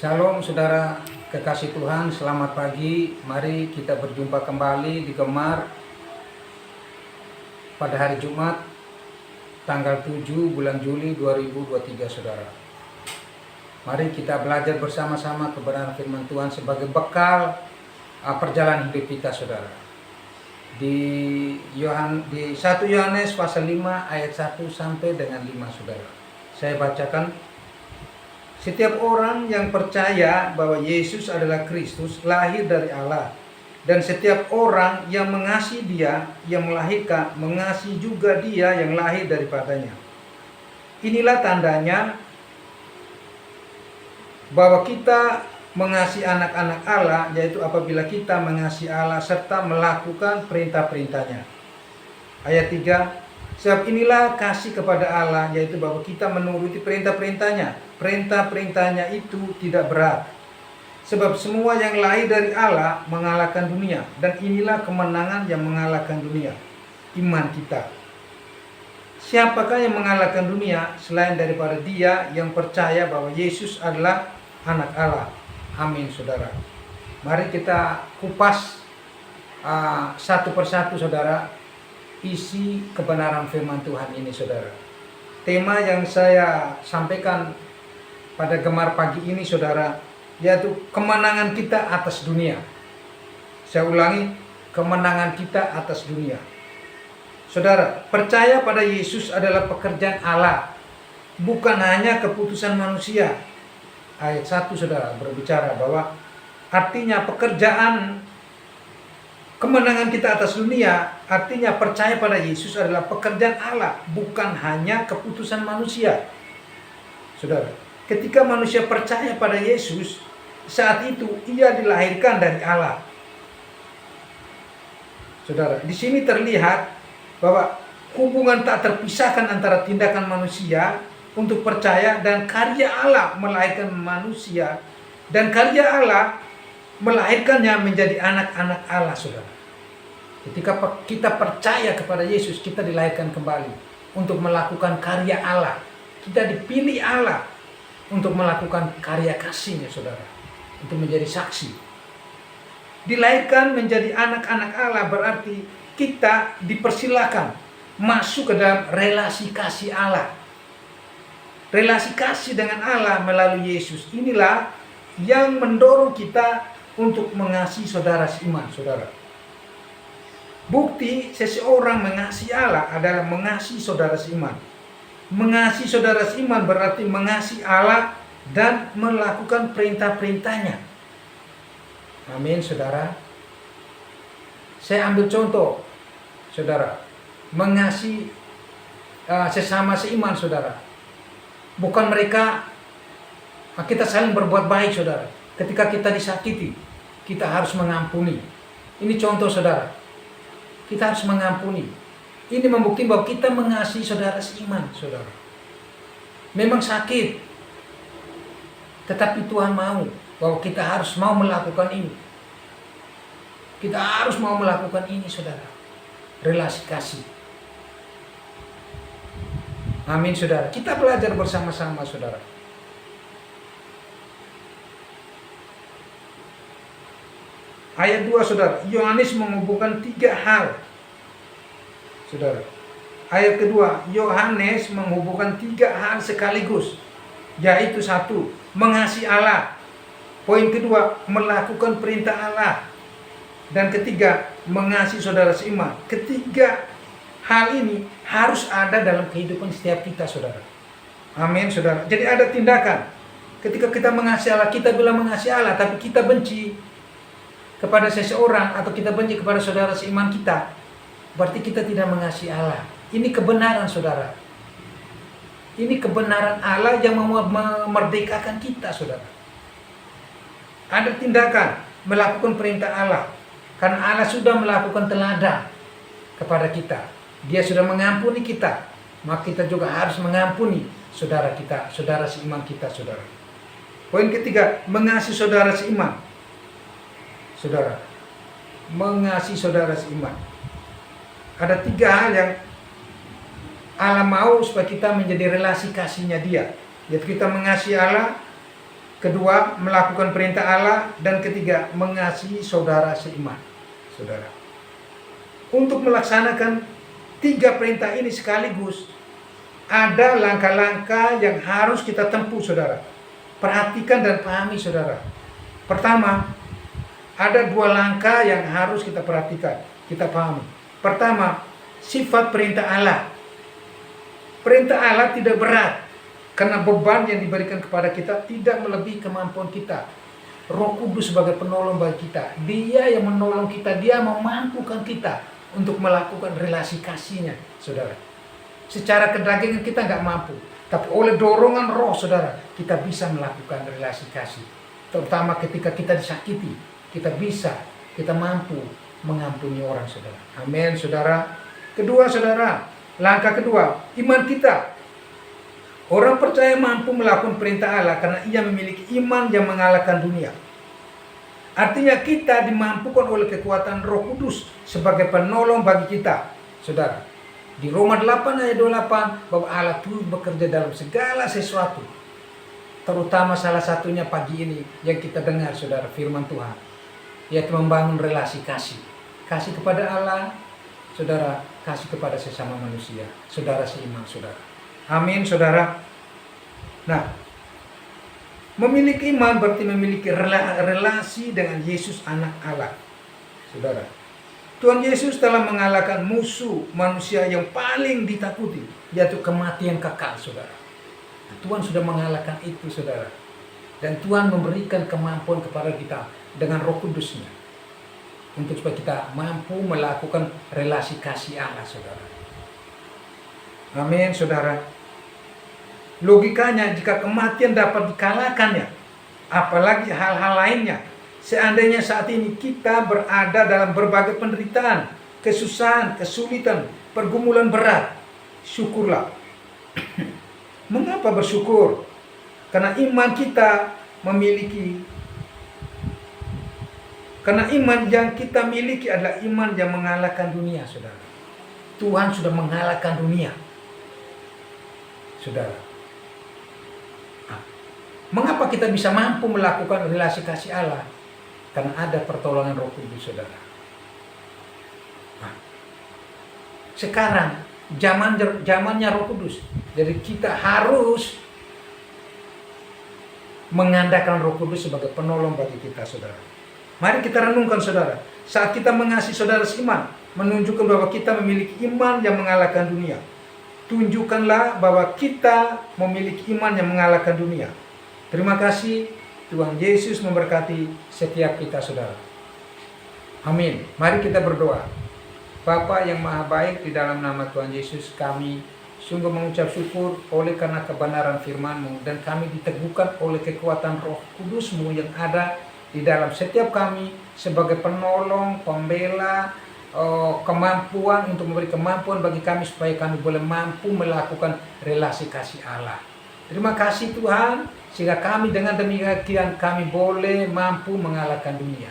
Shalom saudara kekasih Tuhan, selamat pagi. Mari kita berjumpa kembali di Gemar pada hari Jumat tanggal 7 bulan Juli 2023 saudara. Mari kita belajar bersama-sama kebenaran firman Tuhan sebagai bekal perjalanan hidup kita saudara. Di 1 Yohanes pasal 5 ayat 1 sampai dengan 5 saudara. Saya bacakan. Setiap orang yang percaya bahwa Yesus adalah Kristus lahir dari Allah, dan setiap orang yang mengasihi Dia yang melahirkan mengasihi juga Dia yang lahir daripadanya. Inilah tandanya bahwa kita mengasihi anak-anak Allah, yaitu apabila kita mengasihi Allah serta melakukan perintah-perintahnya. Ayat 3, sebab inilah kasih kepada Allah, yaitu bahwa kita menuruti perintah-perintahnya. Perintah-perintahnya itu tidak berat, sebab semua yang lahir dari Allah mengalahkan dunia, dan inilah kemenangan yang mengalahkan dunia, iman kita. Siapakah yang mengalahkan dunia selain daripada dia yang percaya bahwa Yesus adalah anak Allah? Amin saudara. Mari kita kupas satu persatu saudara isi kebenaran firman Tuhan ini saudara. Tema yang saya sampaikan pada Gemar pagi ini saudara, yaitu kemenangan kita atas dunia. Saya ulangi, kemenangan kita atas dunia. Saudara, percaya pada Yesus adalah pekerjaan Allah, bukan hanya keputusan manusia. Ayat 1 saudara berbicara bahwa artinya pekerjaan kemenangan kita atas dunia, artinya percaya pada Yesus adalah pekerjaan Allah, bukan hanya keputusan manusia. Saudara, ketika manusia percaya pada Yesus, saat itu ia dilahirkan dari Allah. Saudara, di sini terlihat bahwa hubungan tak terpisahkan antara tindakan manusia untuk percaya dan karya Allah melahirkan manusia, dan karya Allah melahirkannya menjadi anak-anak Allah, saudara. Ketika kita percaya kepada Yesus, kita dilahirkan kembali untuk melakukan karya Allah. Kita dipilih Allah untuk melakukan karya kasih-Nya, saudara, untuk menjadi saksi. Dilahirkan menjadi anak-anak Allah berarti kita dipersilakan masuk ke dalam relasi kasih Allah. Relasi kasih dengan Allah melalui Yesus. Inilah yang mendorong kita untuk mengasihi saudara seiman, saudara. Bukti seseorang mengasihi Allah adalah mengasihi saudara seiman. Mengasihi saudara seiman berarti mengasihi Allah dan melakukan perintah-perintahnya. Amin, saudara. Saya ambil contoh, saudara. Mengasihi sesama seiman, saudara. Bukan mereka, kita saling berbuat baik, saudara. Ketika kita disakiti, kita harus mengampuni. Ini contoh, saudara. Kita harus mengampuni. Ini membuktikan bahwa kita mengasihi saudara seiman, saudara. Memang sakit, tetapi Tuhan mau bahwa kita harus mau melakukan ini. Kita harus mau melakukan ini, saudara. Relasi kasih. Amin, saudara. Kita belajar bersama-sama, saudara. Ayat 2, saudara. Yohanes menghubungkan 3 hal, saudara. Ayat kedua, Yohanes menghubungkan 3 hal sekaligus, yaitu 1, mengasihi Allah. Poin kedua, melakukan perintah Allah. Dan ketiga, mengasihi saudara seiman. Ketiga hal ini harus ada dalam kehidupan setiap kita, saudara. Amin, saudara. Jadi ada tindakan. Ketika kita mengasihi Allah, kita bilang mengasihi Allah, tapi kita benci kepada seseorang atau kita benci kepada saudara seiman kita, berarti kita tidak mengasihi Allah. Ini kebenaran, saudara. Ini kebenaran Allah yang memerdekakan kita, saudara. Ada tindakan melakukan perintah Allah, karena Allah sudah melakukan teladan kepada kita. Dia sudah mengampuni kita, maka kita juga harus mengampuni saudara kita, saudara seiman kita, saudara. Poin ketiga, mengasihi saudara seiman. Saudara, mengasihi saudara seiman. Ada 3 hal yang Allah mau supaya kita menjadi relasi kasihnya Dia. Yaitu kita mengasihi Allah, Kedua, melakukan perintah Allah. Dan ketiga, mengasihi saudara seiman. Saudara, untuk melaksanakan 3 perintah ini sekaligus, ada langkah-langkah yang harus kita tempuh, saudara. Perhatikan dan pahami, saudara. Pertama, ada 2 langkah yang harus kita perhatikan, kita pahami. Pertama, sifat perintah Allah. Perintah Allah tidak berat, karena beban yang diberikan kepada kita tidak melebihi kemampuan kita. Roh Kudus sebagai penolong bagi kita. Dia yang menolong kita, dia memampukan kita untuk melakukan relasi kasihnya, saudara. Secara kedagingan kita nggak mampu, tapi oleh dorongan roh, saudara, kita bisa melakukan relasi kasih. Terutama ketika kita disakiti, kita mampu mengampuni orang, saudara. Amin, saudara. Kedua, saudara, langkah kedua, iman kita. Orang percaya mampu melakukan perintah Allah karena ia memiliki iman yang mengalahkan dunia. Artinya kita dimampukan oleh kekuatan Roh Kudus sebagai penolong bagi kita, saudara. Di Roma 8 ayat 28, bahwa Allah turut bekerja dalam segala sesuatu. Terutama salah satunya pagi ini yang kita dengar, saudara, firman Tuhan, yaitu membangun relasi kasih. Kasih kepada Allah, saudara, kasih kepada sesama manusia, saudara seiman, saudara. Amin, saudara. Nah, memiliki iman berarti memiliki relasi dengan Yesus anak Allah, saudara. Tuhan Yesus telah mengalahkan musuh manusia yang paling ditakuti, yaitu kematian kekal, saudara. Nah, Tuhan sudah mengalahkan itu, saudara. Dan Tuhan memberikan kemampuan kepada kita dengan Roh Kudus-Nya untuk supaya kita mampu melakukan relasi kasih Allah, saudara. Amin, saudara. Logikanya, jika kematian dapat dikalahkannya, apalagi hal-hal lainnya. Seandainya saat ini kita berada dalam berbagai penderitaan, kesusahan, kesulitan, pergumulan berat, syukurlah. Mengapa bersyukur? Karena iman yang kita miliki adalah iman yang mengalahkan dunia, saudara. Tuhan sudah mengalahkan dunia, saudara. Mengapa kita bisa mampu melakukan relasi kasih Allah? Karena ada pertolongan Roh Kudus, saudara. Nah, sekarang zamannya Roh Kudus. Jadi kita harus mengandalkan Roh Kudus sebagai penolong bagi kita, saudara. Mari kita renungkan, saudara. Saat kita mengasihi saudara seiman, menunjukkan bahwa kita memiliki iman yang mengalahkan dunia. Tunjukkanlah bahwa kita memiliki iman yang mengalahkan dunia. Terima kasih. Tuhan Yesus memberkati setiap kita, saudara. Amin. Mari kita berdoa. Bapa yang maha baik, di dalam nama Tuhan Yesus kami sungguh mengucap syukur oleh karena kebenaran firman-Mu, dan kami diteguhkan oleh kekuatan Roh Kudus-Mu yang ada di dalam setiap kami sebagai penolong, pembela, kemampuan untuk memberi kemampuan bagi kami supaya kami boleh mampu melakukan relasi kasih Allah. Terima kasih Tuhan, sehingga kami dengan demikian kami boleh mampu mengalahkan dunia.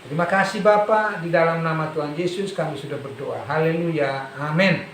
Terima kasih Bapa, di dalam nama Tuhan Yesus kami sudah berdoa. Haleluya. Amin.